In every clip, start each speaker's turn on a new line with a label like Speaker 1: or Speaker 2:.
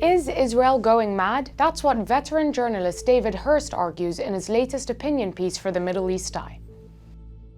Speaker 1: Is Israel going mad? That's what veteran journalist David Hirst argues in his latest opinion piece for the Middle East Eye.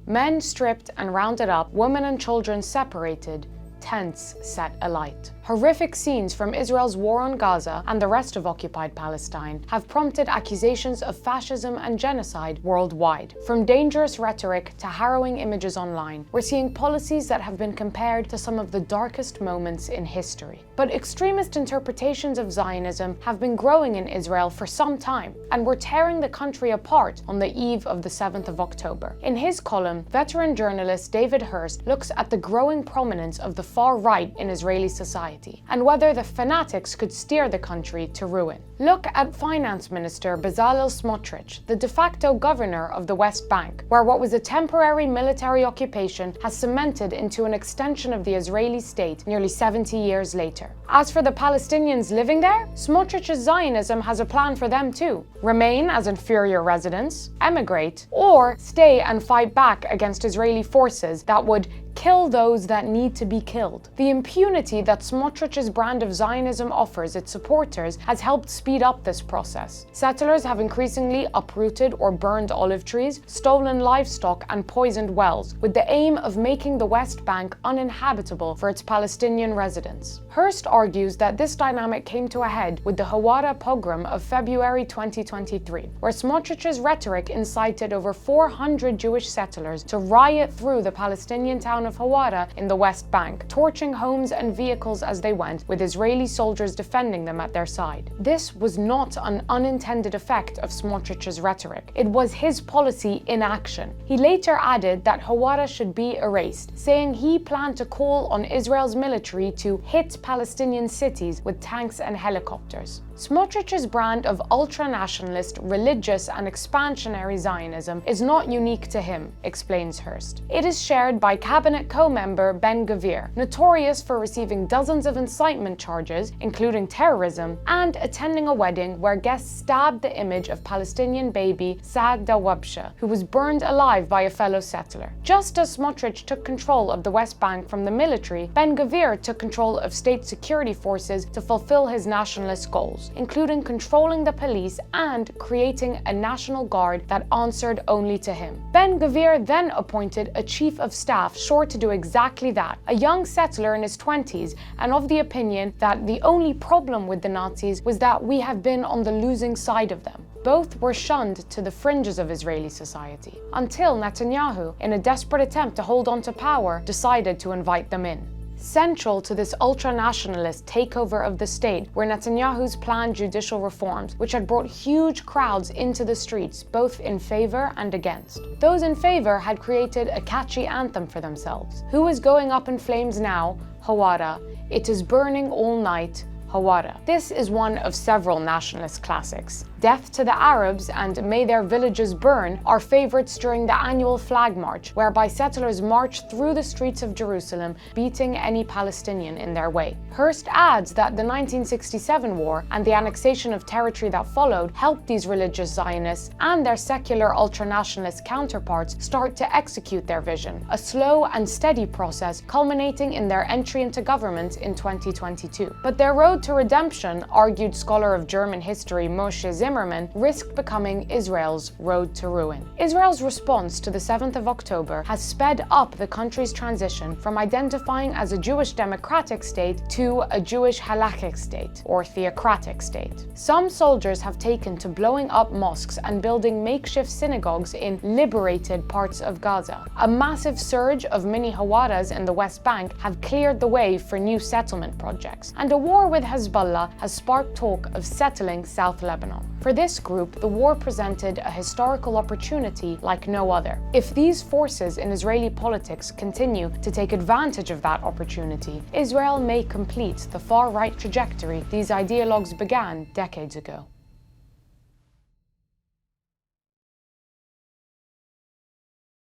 Speaker 1: Men stripped and rounded up, women and children separated, tents set alight. Horrific scenes from Israel's war on Gaza and the rest of occupied Palestine have prompted accusations of fascism and genocide worldwide. From dangerous rhetoric to harrowing images online, we're seeing policies that have been compared to some of the darkest moments in history. But extremist interpretations of Zionism have been growing in Israel for some time, and were tearing the country apart on the eve of the 7th of October. In his column, veteran journalist David Hirst looks at the growing prominence of the far right in Israeli society, and whether the fanatics could steer the country to ruin. Look at Finance Minister Bezalel Smotrich, the de facto governor of the West Bank, where what was a temporary military occupation has cemented into an extension of the Israeli state nearly 70 years later. As for the Palestinians living there, Smotrich's Zionism has a plan for them too. Remain as inferior residents, emigrate, or stay and fight back against Israeli forces that would kill those that need to be killed. The impunity that Smotrich's brand of Zionism offers its supporters has helped speed up this process. Settlers have increasingly uprooted or burned olive trees, stolen livestock, and poisoned wells, with the aim of making the West Bank uninhabitable for its Palestinian residents. Hirst argues that this dynamic came to a head with the Hawara pogrom of February 2023, where Smotrich's rhetoric incited over 400 Jewish settlers to riot through the Palestinian town of Hawara in the West Bank, torching homes and vehicles as they went, with Israeli soldiers defending them at their side. This was not an unintended effect of Smotrich's rhetoric. It was his policy in action. He later added that Hawara should be erased, saying he planned to call on Israel's military to hit Palestinian cities with tanks and helicopters. Smotrich's brand of ultra-nationalist, religious, and expansionary Zionism is not unique to him, explains Hirst. It is shared by cabinet co-member Ben Gvir, notorious for receiving dozens of incitement charges, including terrorism, and attending a wedding where guests stabbed the image of Palestinian baby Saad Dawabsha, who was burned alive by a fellow settler. Just as Smotrich took control of the West Bank from the military, Ben Gvir took control of state security forces to fulfill his nationalist goals, including controlling the police and creating a national guard that answered only to him. Ben Gvir then appointed a chief of staff sure to do exactly that, a young settler in his 20s, and of the opinion that the only problem with the Nazis was that we have been on the losing side of them. Both were shunned to the fringes of Israeli society, until Netanyahu, in a desperate attempt to hold on to power, decided to invite them in. Central to this ultra-nationalist takeover of the state were Netanyahu's planned judicial reforms, which had brought huge crowds into the streets, both in favor and against. Those in favor had created a catchy anthem for themselves. Who is going up in flames now? Hawara. It is burning all night. Hawara. This is one of several nationalist classics. Death to the Arabs and May Their Villages Burn are favorites during the annual Flag March, whereby settlers march through the streets of Jerusalem, beating any Palestinian in their way. Hirst adds that the 1967 war and the annexation of territory that followed helped these religious Zionists and their secular ultranationalist counterparts start to execute their vision, a slow and steady process culminating in their entry into government in 2022. But their road to redemption, argued scholar of German history Moshe Zimmerman, risked becoming Israel's road to ruin. Israel's response to the 7th of October has sped up the country's transition from identifying as a Jewish democratic state to a Jewish halakhic state, or theocratic state. Some soldiers have taken to blowing up mosques and building makeshift synagogues in liberated parts of Gaza. A massive surge of mini Hawaras in the West Bank have cleared the way for new settlement projects, and a war with Hezbollah has sparked talk of settling South Lebanon. For this group, the war presented a historical opportunity like no other. If these forces in Israeli politics continue to take advantage of that opportunity, Israel may complete the far-right trajectory these ideologues began decades ago.